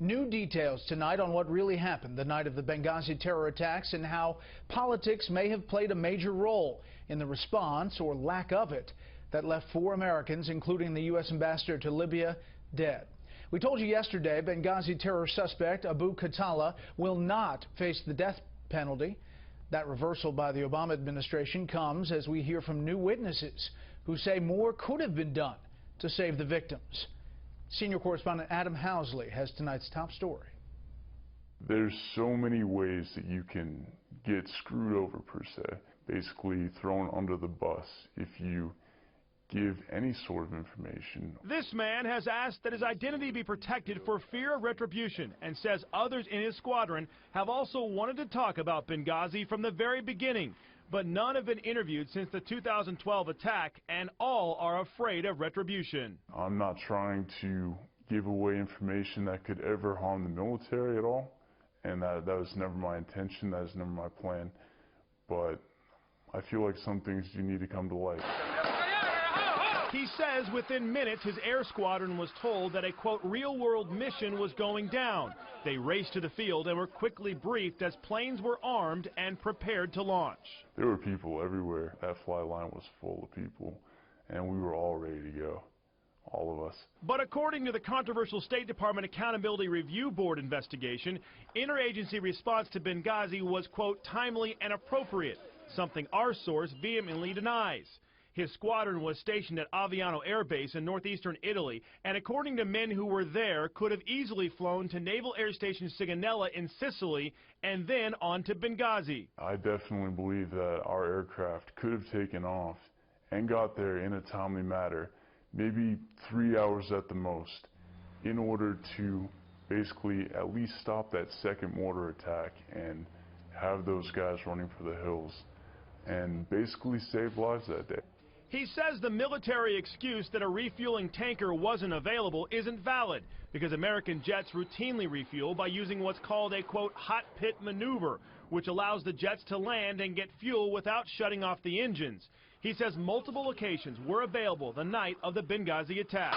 New details tonight on what really happened the night of the Benghazi terror attacks and how politics may have played a major role in the response, or lack of it, that left 4 Americans, including the U.S. ambassador to Libya, dead. We told you yesterday Benghazi terror suspect Abu Khatallah will not face the death penalty. That reversal by the Obama administration comes as we hear from new witnesses who say more could have been done to save the victims. Senior correspondent Adam Housley has tonight's top story. There's so many ways that you can get screwed over, per se, basically thrown under the bus if you give any sort of information. This man has asked that his identity be protected for fear of retribution, and says others in his squadron have also wanted to talk about Benghazi from the very beginning, but none have been interviewed since the 2012 attack, and all are afraid of retribution. I'm not trying to give away information that could ever harm the military at all, and that was never my intention, that was never my plan, but I feel like some things do need to come to light. He says within minutes his air squadron was told that a, quote, real-world mission was going down. They raced to the field and were quickly briefed as planes were armed and prepared to launch. There were people everywhere. That fly line was full of people, and we were all ready to go, all of us. But according to the controversial State Department Accountability Review Board investigation, interagency response to Benghazi was, quote, timely and appropriate, something our source vehemently denies. His squadron was stationed at Aviano Air Base in northeastern Italy, and according to men who were there, could have easily flown to Naval Air Station Sigonella in Sicily and then on to Benghazi. I definitely believe that our aircraft could have taken off and got there in a timely manner, maybe 3 hours at the most, in order to basically at least stop that second mortar attack and have those guys running for the hills and basically save lives that day. He says the military excuse that a refueling tanker wasn't available isn't valid because American jets routinely refuel by using what's called a, quote, hot pit maneuver, which allows the jets to land and get fuel without shutting off the engines. He says multiple locations were available the night of the Benghazi attack.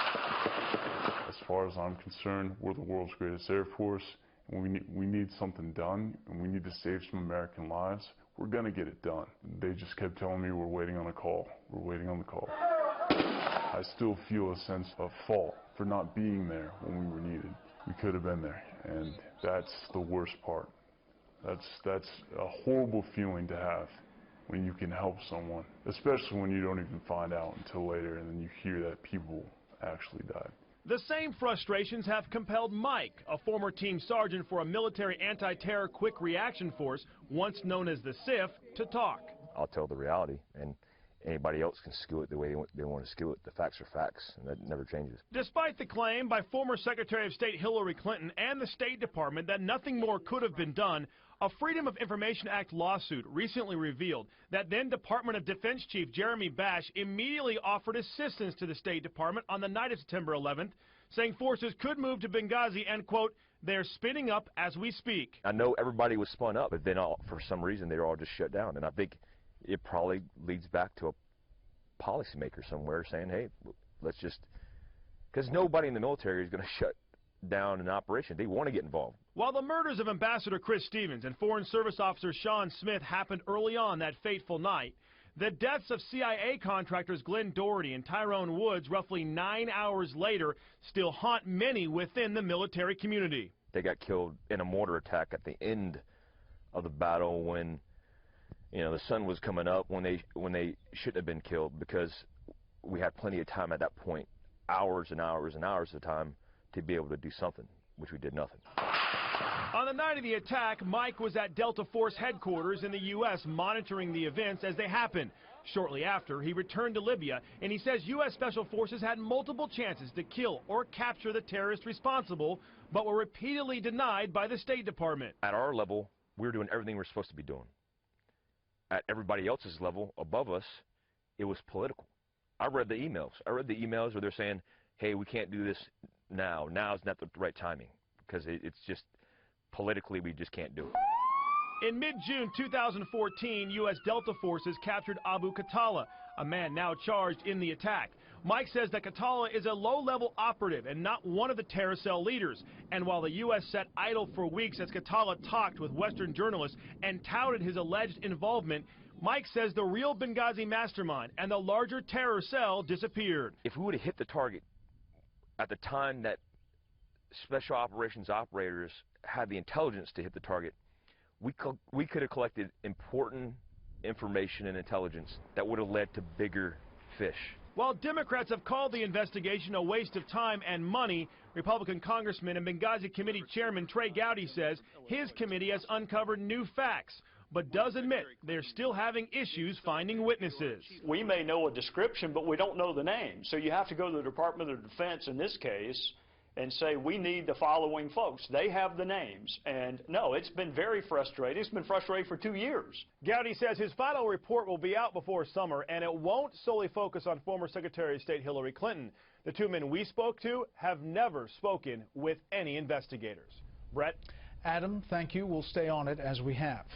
As far as I'm concerned, we're the world's greatest Air Force, and we need something done, and we need to save some American lives. We're going to get it done. They just kept telling me we're waiting on a call. We're waiting on the call. I still feel a sense of fault for not being there when we were needed. We could have been there, and that's the worst part. That's a horrible feeling to have when you can help someone, especially when you don't even find out until later and then you hear that people actually died. The same frustrations have compelled Mike, a former team sergeant for a military anti-terror quick reaction force, once known as the SIF, to talk. I'll tell the reality, and anybody else can skew it the way they want to skew it. The facts are facts, and that never changes. Despite the claim by former Secretary of State Hillary Clinton and the State Department that nothing more could have been done, a Freedom of Information Act lawsuit recently revealed that then Department of Defense Chief Jeremy Bash immediately offered assistance to the State Department on the night of September 11th, saying forces could move to Benghazi and, quote, they're spinning up as we speak. I know everybody was spun up, but then for some reason they were all just shut down, and I think it probably leads back to a policymaker somewhere saying, hey, let's just, because nobody in the military is going to shut down an operation. They want to get involved. While the murders of Ambassador Chris Stevens and Foreign Service Officer Sean Smith happened early on that fateful night, the deaths of CIA contractors Glenn Doherty and Tyrone Woods roughly 9 hours later still haunt many within the military community. They got killed in a mortar attack at the end of the battle when, you know, the sun was coming up, when they shouldn't have been killed, because we had plenty of time at that point, hours and hours and hours of time, to be able to do something, which we did nothing. On the night of the attack, Mike was at Delta Force headquarters in the U.S. monitoring the events as they happened. Shortly after, he returned to Libya, and he says U.S. Special Forces had multiple chances to kill or capture the terrorists responsible, but were repeatedly denied by the State Department. At our level, we were doing everything we're supposed to be doing. At everybody else's level above us, it was political. I read the emails. where they're saying, hey, we can't do this now. Now is not the right timing, because it's just politically we just can't do it. In mid-June 2014, U.S. Delta forces captured Abu Khatallah, a man now charged in the attack. Mike says that Khatallah is a low-level operative and not one of the terror cell leaders. And while the U.S. sat idle for weeks as Khatallah talked with Western journalists and touted his alleged involvement, Mike says the real Benghazi mastermind and the larger terror cell disappeared. If we would have hit the target at the time that special operations operators had the intelligence to hit the target, we could have collected important information and intelligence that would have led to bigger fish. While Democrats have called the investigation a waste of time and money, Republican Congressman and Benghazi Committee Chairman Trey Gowdy says his committee has uncovered new facts, but does admit they're still having issues finding witnesses. We may know a description, but we don't know the name. So you have to go to the Department of Defense in this case and say, we need the following folks. They have the names. And no, it's been very frustrating. It's been frustrating for 2 years. Gowdy says his final report will be out before summer, and it won't solely focus on former Secretary of State Hillary Clinton. The two men we spoke to have never spoken with any investigators. Brett? Adam, thank you. We'll stay on it as we have.